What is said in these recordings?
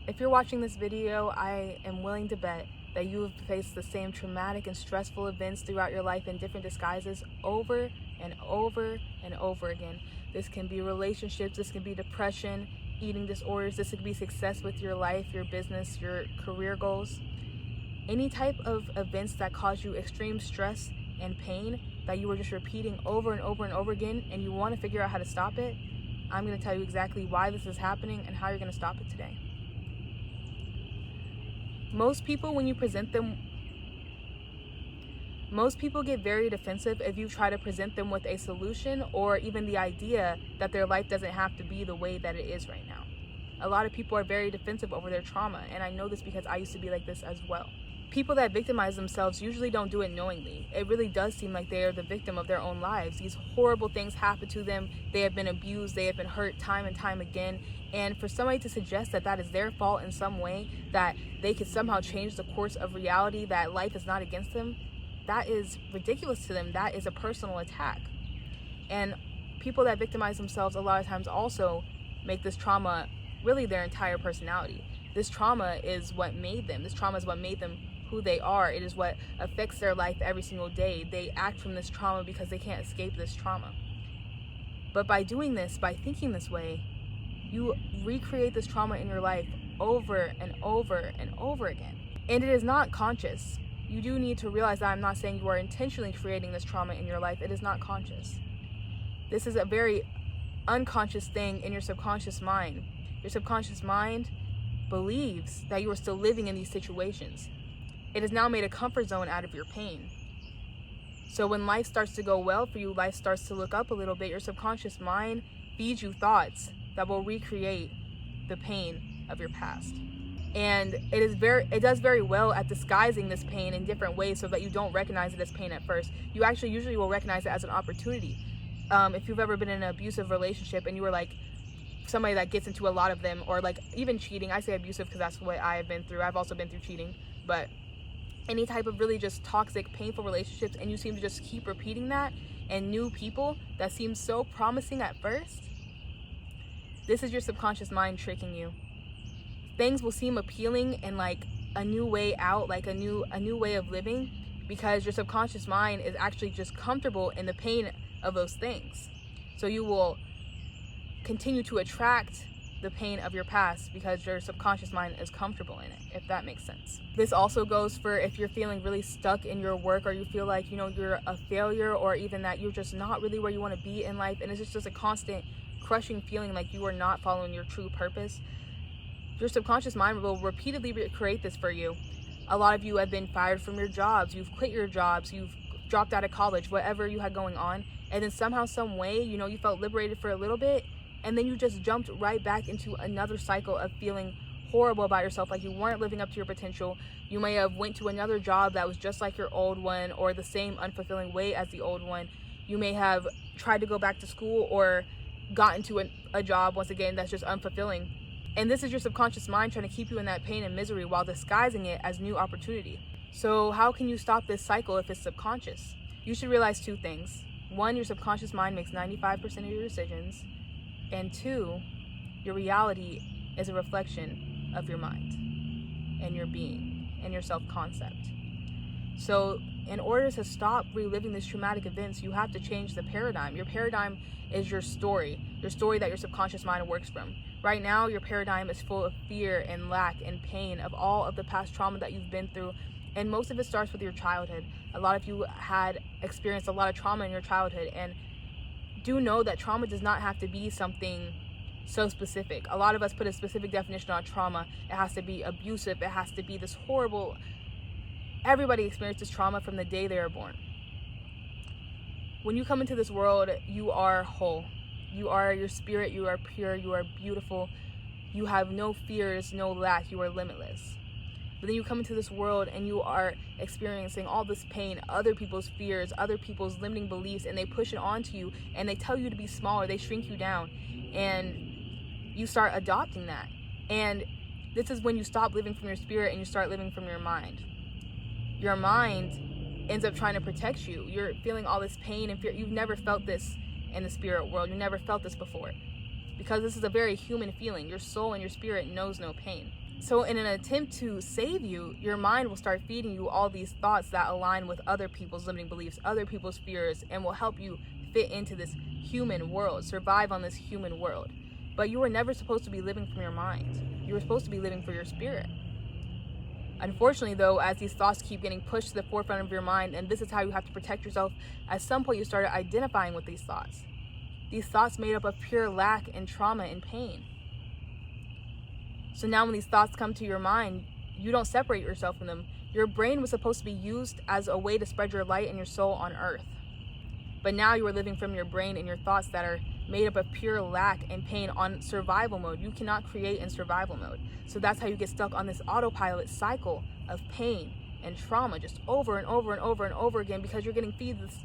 If you're watching this video, I am willing to bet that you have faced the same traumatic and stressful events throughout your life in different disguises over and over and over again. This can be relationships, this can be depression, eating disorders, this could be success with your life, your business, your career goals. Any type of events that cause you extreme stress and pain that you were just repeating over and over and over again, and you want to figure out how to stop it, I'm going to tell you exactly why this is happening and how you're going to stop it today. Most people get very defensive if you try to present them with a solution or even the idea that their life doesn't have to be the way that it is right now. A lot of people are very defensive over their trauma, and I know this because I used to be like this as well. People that victimize themselves usually don't do it knowingly. It really does seem like they are the victim of their own lives. These horrible things happen to them. They have been abused. They have been hurt time and time again. And for somebody to suggest that that is their fault in some way, that they could somehow change the course of reality, that life is not against them, that is ridiculous to them. That is a personal attack. And people that victimize themselves a lot of times also make this trauma really their entire personality. This trauma is what made them. This trauma is what made them who they are. It is what affects their life every single day. They act from this trauma because they can't escape this trauma. But by doing this, by thinking this way, you recreate this trauma in your life over and over and over again. And it is not conscious. You do need to realize that I'm not saying you are intentionally creating this trauma in your life. It is not conscious. This is a very unconscious thing in your subconscious mind. Your subconscious mind believes that you are still living in these situations. It has now made a comfort zone out of your pain. So when life starts to go well for you, life starts to look up a little bit, your subconscious mind feeds you thoughts that will recreate the pain of your past. And it does very well at disguising this pain in different ways so that you don't recognize it as pain at first. You actually usually will recognize it as an opportunity. If you've ever been in an abusive relationship and you were like somebody that gets into a lot of them, or like even cheating, I say abusive because that's what I have been through. I've also been through cheating, but any type of really just toxic, painful relationships, and you seem to just keep repeating that, and new people that seem so promising at first, this is your subconscious mind tricking you. Things will seem appealing and like a new way out, like a new way of living, because your subconscious mind is actually just comfortable in the pain of those things. So you will continue to attract the pain of your past because your subconscious mind is comfortable in it, if that makes sense. This also goes for if you're feeling really stuck in your work, or you feel like, you're a failure, or even that you're just not really where you want to be in life, and it's just a constant crushing feeling like you are not following your true purpose. Your subconscious mind will repeatedly create this for you. A lot of you have been fired from your jobs, you've quit your jobs, you've dropped out of college, whatever you had going on, and then somehow, some way, you felt liberated for a little bit, and then you just jumped right back into another cycle of feeling horrible about yourself, like you weren't living up to your potential. You may have went to another job that was just like your old one, or the same unfulfilling way as the old one. You may have tried to go back to school or got into a job, once again, that's just unfulfilling. And this is your subconscious mind trying to keep you in that pain and misery while disguising it as new opportunity. So how can you stop this cycle if it's subconscious? You should realize two things. One, your subconscious mind makes 95% of your decisions. And two, your reality is a reflection of your mind and your being and your self-concept. So in order to stop reliving these traumatic events, you have to change the paradigm. Your paradigm is your story that your subconscious mind works from. Right now, your paradigm is full of fear and lack and pain of all of the past trauma that you've been through. And most of it starts with your childhood. A lot of you had experienced a lot of trauma in your childhood, and do know that trauma does not have to be something so specific. A lot of us put a specific definition on trauma. It has to be abusive. It has to be this horrible. Everybody experiences trauma from the day they are born. When you come into this world, you are whole. You are your spirit. You are pure. You are beautiful. You have no fears, no lack. You are limitless. But then you come into this world and you are experiencing all this pain, other people's fears, other people's limiting beliefs, and they push it onto you and they tell you to be smaller, they shrink you down, and you start adopting that. And this is when you stop living from your spirit and you start living from your mind. Your mind ends up trying to protect you. You're feeling all this pain and fear. You've never felt this in the spirit world. You never felt this before, because this is a very human feeling. Your soul and your spirit knows no pain. So in an attempt to save you, your mind will start feeding you all these thoughts that align with other people's limiting beliefs, other people's fears, and will help you fit into this human world, survive on this human world. But you were never supposed to be living from your mind. You were supposed to be living for your spirit. Unfortunately, though, as these thoughts keep getting pushed to the forefront of your mind, and this is how you have to protect yourself, at some point you started identifying with these thoughts. These thoughts made up of pure lack and trauma and pain. So now when these thoughts come to your mind, you don't separate yourself from them. Your brain was supposed to be used as a way to spread your light and your soul on earth. But now you are living from your brain and your thoughts that are made up of pure lack and pain on survival mode. You cannot create in survival mode. So that's how you get stuck on this autopilot cycle of pain and trauma just over and over and over and over again, because you're getting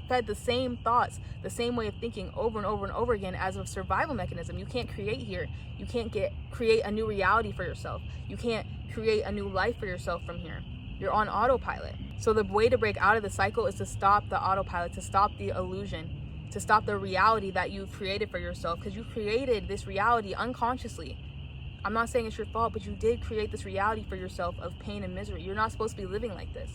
fed the same thoughts, the same way of thinking over and over and over again as a survival mechanism. You can't create here. You can't create a new reality for yourself. You can't create a new life for yourself from here. You're on autopilot. So the way to break out of the cycle is to stop the autopilot, to stop the illusion, to stop the reality that you've created for yourself, because you created this reality unconsciously. I'm not saying it's your fault, but you did create this reality for yourself of pain and misery. You're not supposed to be living like this.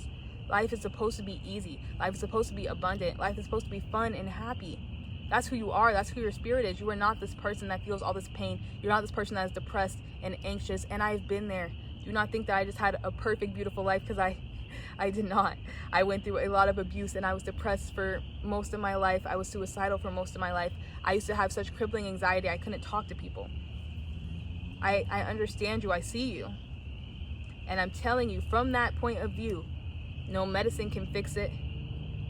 Life is supposed to be easy. Life is supposed to be abundant. Life is supposed to be fun and happy. That's who you are. That's who your spirit is. You are not this person that feels all this pain. You're not this person that is depressed and anxious. And I've been there. Do not think that I just had a perfect, beautiful life, because I did not. I went through a lot of abuse, and I was depressed for most of my life. I was suicidal for most of my life. I used to have such crippling anxiety. I couldn't talk to people. I understand you. I see you. And I'm telling you, from that point of view, no medicine can fix it.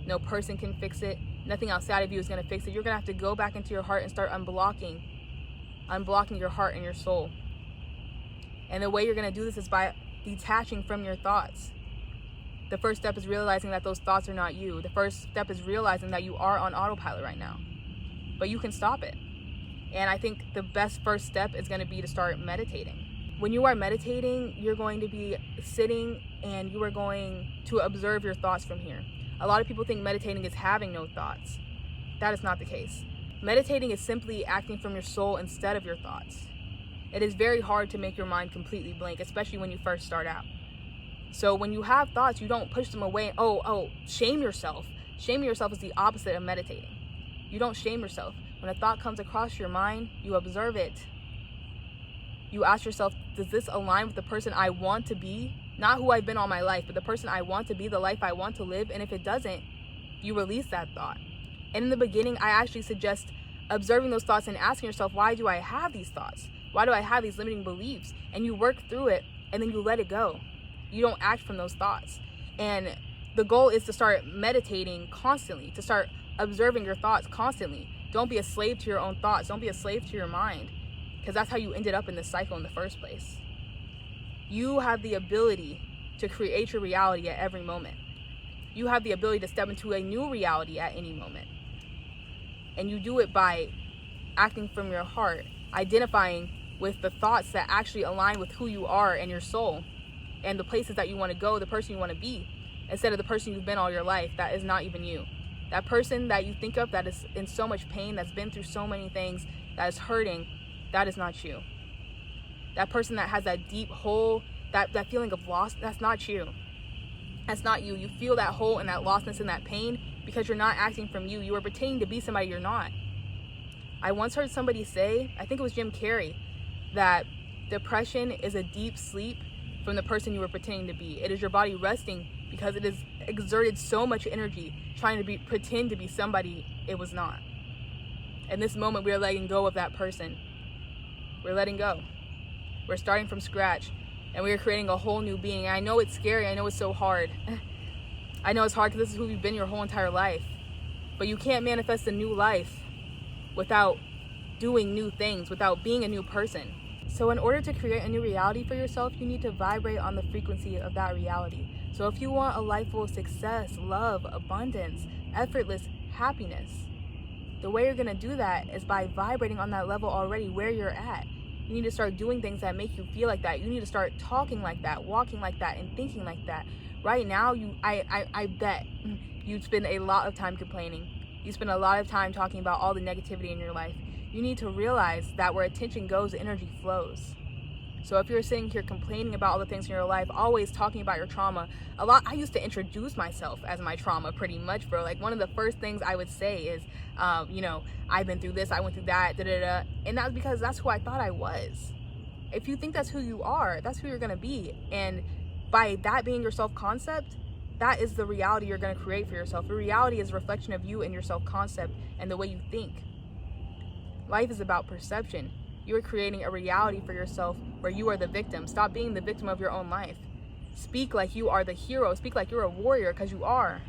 No person can fix it. Nothing outside of you is going to fix it. You're going to have to go back into your heart and start unblocking your heart and your soul. And the way you're going to do this is by detaching from your thoughts. The first step is realizing that those thoughts are not you. The first step is realizing that you are on autopilot right now. But you can stop it. And I think the best first step is going to be to start meditating. When you are meditating, you're going to be sitting and you are going to observe your thoughts from here. A lot of people think meditating is having no thoughts. That is not the case. Meditating is simply acting from your soul instead of your thoughts. It is very hard to make your mind completely blank, especially when you first start out. So when you have thoughts, you don't push them away and, shame yourself. Shaming yourself is the opposite of meditating. You don't shame yourself. When a thought comes across your mind, you observe it. You ask yourself, does this align with the person I want to be? Not who I've been all my life, but the person I want to be, the life I want to live. And if it doesn't, you release that thought. And in the beginning, I actually suggest observing those thoughts and asking yourself, why do I have these thoughts? Why do I have these limiting beliefs? And you work through it, and then you let it go. You don't act from those thoughts. And the goal is to start meditating constantly, to start observing your thoughts constantly. Don't be a slave to your own thoughts. Don't be a slave to your mind, because that's how you ended up in this cycle in the first place. You have the ability to create your reality at every moment. You have the ability to step into a new reality at any moment. And you do it by acting from your heart, identifying with the thoughts that actually align with who you are and your soul and the places that you want to go, the person you want to be, instead of the person you've been all your life that is not even you. That person that you think of that is in so much pain, that's been through so many things, that is hurting, that is not you. That person that has that deep hole, that feeling of loss, that's not you. That's not you. You feel that hole and that lostness and that pain because you're not acting from you. You are pretending to be somebody you're not. I once heard somebody say, I think it was Jim Carrey, that depression is a deep sleep from the person you were pretending to be. It is your body resting because it has exerted so much energy trying to pretend to be somebody it was not. In this moment, we are letting go of that person. We're letting go. We're starting from scratch, and we are creating a whole new being. And I know it's scary. I know it's so hard. I know it's hard because this is who you've been your whole entire life. But you can't manifest a new life without doing new things, without being a new person. So in order to create a new reality for yourself, you need to vibrate on the frequency of that reality. So if you want a life full of success, love, abundance, effortless happiness, the way you're going to do that is by vibrating on that level already where you're at. You need to start doing things that make you feel like that. You need to start talking like that, walking like that, and thinking like that. Right now, I bet you spend a lot of time complaining. You spend a lot of time talking about all the negativity in your life. You need to realize that where attention goes, energy flows. So if you're sitting here complaining about all the things in your life, always talking about your trauma, I used to introduce myself as my trauma pretty much, bro. Like one of the first things I would say is, I've been through this, I went through that, and that's because that's who I thought I was. If you think that's who you are, that's who you're gonna be. And by that being your self-concept, that is the reality you're gonna create for yourself. The reality is a reflection of you and your self-concept and the way you think. Life is about perception. You are creating a reality for yourself where you are the victim. Stop being the victim of your own life. Speak like you are the hero. Speak like you're a warrior, because you are.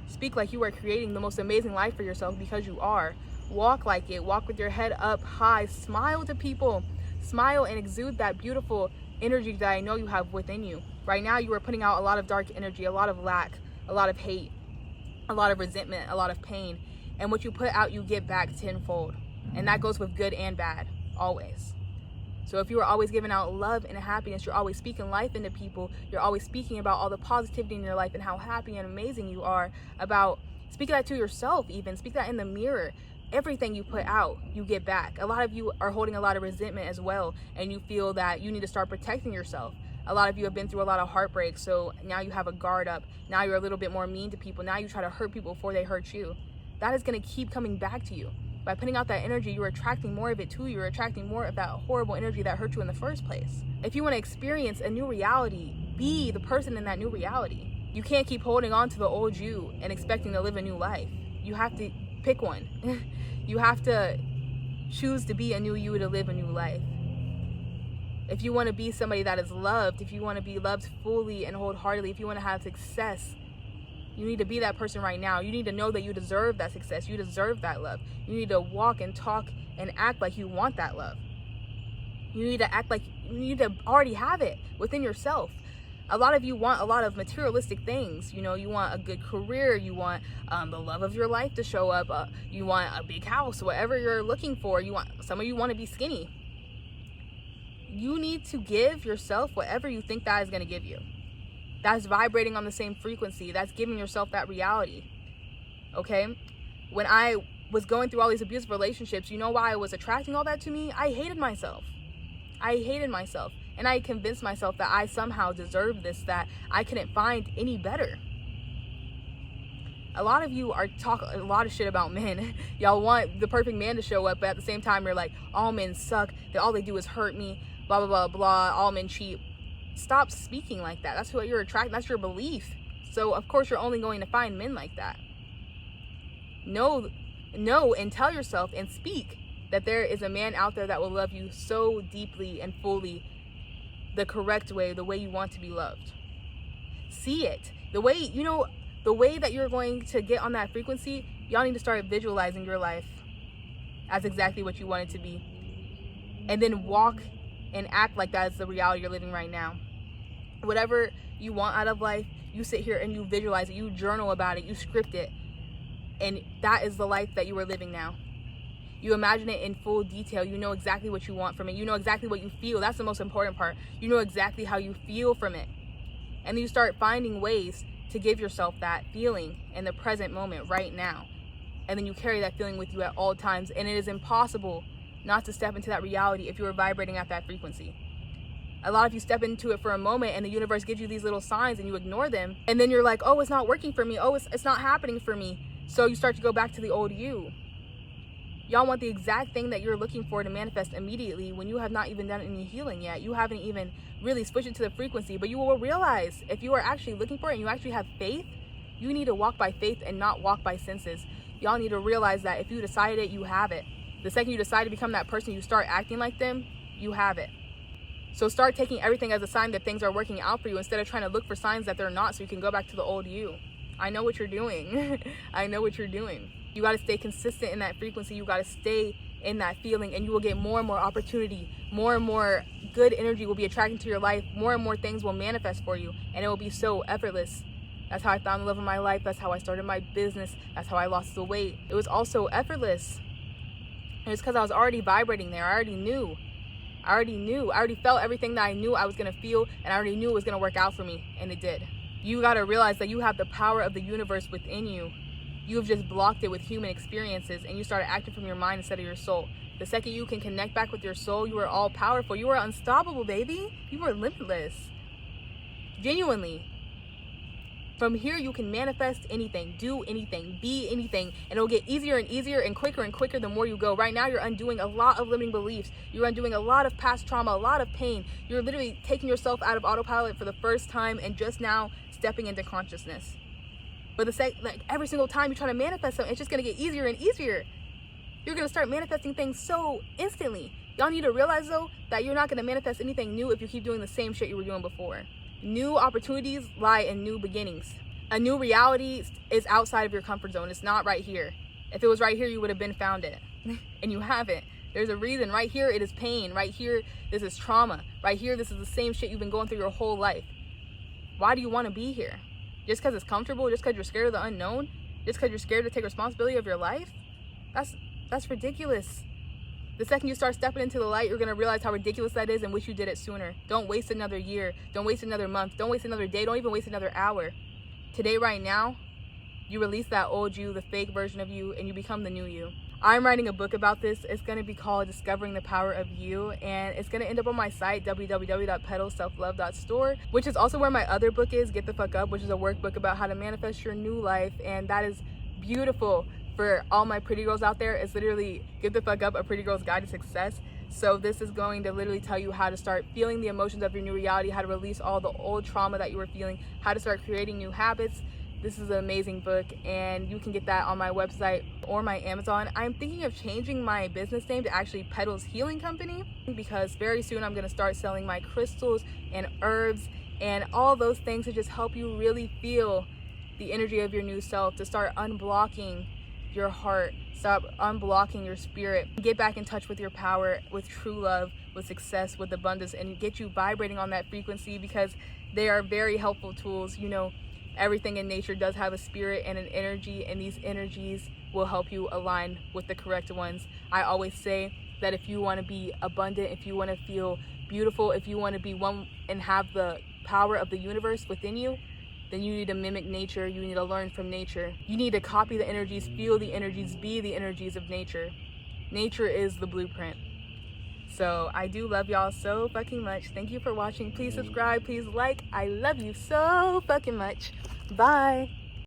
Speak like you are creating the most amazing life for yourself, because you are. Walk like it. Walk with your head up high. Smile to people. Smile and exude that beautiful energy that I know you have within you. Right now you are putting out a lot of dark energy, a lot of lack, a lot of hate, a lot of resentment, a lot of pain. And what you put out, you get back tenfold. And that goes with good and bad, always. So if you are always giving out love and happiness, you're always speaking life into people, you're always speaking about all the positivity in your life and how happy and amazing you are, about speak that to yourself even, speak that in the mirror. Everything you put out, you get back. A lot of you are holding a lot of resentment as well, and you feel that you need to start protecting yourself. A lot of you have been through a lot of heartbreak, so now you have a guard up. Now you're a little bit more mean to people. Now you try to hurt people before they hurt you. That is going to keep coming back to you. By putting out that energy, you're attracting more of it to you. You're attracting more of that horrible energy that hurt you in the first place. If you want to experience a new reality, be the person in that new reality. You can't keep holding on to the old you and expecting to live a new life. You have to pick one. You have to choose to be a new you to live a new life. If you want to be somebody that is loved, if you want to be loved fully and wholeheartedly, if you want to have success, you need to be that person right now. You need to know that you deserve that success. You deserve that love. You need to walk and talk and act like you want that love. You need to act like you need to already have it within yourself. A lot of you want a lot of materialistic things. You know, you want a good career. You want the love of your life to show up. You want a big house, whatever you're looking for. Some of you want to be skinny. You need to give yourself whatever you think that is going to give you. That's vibrating on the same frequency. That's giving yourself that reality. Okay? When I was going through all these abusive relationships, you know why I was attracting all that to me? I hated myself. And I convinced myself that I somehow deserved this, that I couldn't find any better. A lot of you are talking a lot of shit about men. Y'all want the perfect man to show up, but at the same time, you're like, all men suck. All they do is hurt me. Blah, blah, blah, blah. All men cheat. Stop speaking like that. That's what you're attracting. That's your belief. So, of course, you're only going to find men like that. Know and tell yourself and speak that there is a man out there that will love you so deeply and fully, the correct way, the way you want to be loved. See it. The way that you're going to get on that frequency, y'all need to start visualizing your life as exactly what you want it to be. And then walk and act like that is the reality you're living right now. Whatever you want out of life, you sit here and you visualize it, you journal about it, you script it. And that is the life that you are living now. You imagine it in full detail. You know exactly what you want from it. You know exactly what you feel. That's the most important part. You know exactly how you feel from it. And then you start finding ways to give yourself that feeling in the present moment right now. And then you carry that feeling with you at all times. And it is impossible not to step into that reality if you are vibrating at that frequency. A lot of you step into it for a moment and the universe gives you these little signs and you ignore them. And then you're like, oh, it's not working for me. Oh, it's not happening for me. So you start to go back to the old you. Y'all want the exact thing that you're looking for to manifest immediately when you have not even done any healing yet. You haven't even really switched it to the frequency. But you will realize if you are actually looking for it and you actually have faith, you need to walk by faith and not walk by senses. Y'all need to realize that if you decided it, you have it. The second you decide to become that person, you start acting like them, you have it. So start taking everything as a sign that things are working out for you instead of trying to look for signs that they're not so you can go back to the old you. I know what you're doing. I know what you're doing. You got to stay consistent in that frequency. You got to stay in that feeling and you will get more and more opportunity. More and more good energy will be attracted to your life. More and more things will manifest for you and it will be so effortless. That's how I found the love of my life. That's how I started my business. That's how I lost the weight. It was also effortless. And it's because I was already vibrating there. I already knew. I already felt everything that I knew I was going to feel, and I already knew it was going to work out for me, and it did. You got to realize that you have the power of the universe within you. You have just blocked it with human experiences, and you started acting from your mind instead of your soul. The second you can connect back with your soul, you are all powerful. You are unstoppable, baby. You are limitless. Genuinely. From here, you can manifest anything, do anything, be anything, and it'll get easier and easier and quicker the more you go. Right now, you're undoing a lot of limiting beliefs. You're undoing a lot of past trauma, a lot of pain. You're literally taking yourself out of autopilot for the first time and just now stepping into consciousness. But like every single time you try to manifest something, it's just gonna get easier and easier. You're gonna start manifesting things so instantly. Y'all need to realize though that you're not gonna manifest anything new if you keep doing the same shit you were doing before. New opportunities lie in new beginnings. A new reality is outside of your comfort zone. It's not right here. If it was right here, you would have been found it. And you haven't. There's a reason. Right here, it is pain. Right here, this is trauma. Right here, this is the same shit you've been going through your whole life. Why do you want to be here? Just because it's comfortable? Just because you're scared of the unknown? Just because you're scared to take responsibility of your life? That's ridiculous. The second you start stepping into the light, you're going to realize how ridiculous that is and wish you did it sooner. Don't waste another year. Don't waste another month. Don't waste another day. Don't even waste another hour. Today, right now, you release that old you, the fake version of you, and you become the new you. I'm writing a book about this. It's going to be called Discovering the Power of You, and it's going to end up on my site, www.petalselflove.store, which is also where my other book is, Get the Fuck Up, which is a workbook about how to manifest your new life, and that is beautiful. For all my pretty girls out there, it's literally Get the Fuck Up, a pretty girl's guide to success. So this is going to literally tell you how to start feeling the emotions of your new reality, how to release all the old trauma that you were feeling, how to start creating new habits. This is an amazing book, and you can get that on my website or my Amazon. I'm thinking of changing my business name to actually Petals Healing Company, because very soon I'm going to start selling my crystals and herbs and all those things to just help you really feel the energy of your new self, to start unblocking your heart, stop unblocking your spirit, get back in touch with your power, with true love, with success, with abundance, and get you vibrating on that frequency, because they are very helpful tools. You know, everything in nature does have a spirit and an energy, and these energies will help you align with the correct ones. I always say that if you want to be abundant, if you want to feel beautiful, if you want to be one and have the power of the universe within you, then you need to mimic nature. You need to learn from nature. You need to copy the energies, feel the energies, be the energies of nature. Nature is the blueprint. So I do love y'all so fucking much. Thank you for watching. Please subscribe, please like. I love you so fucking much. Bye.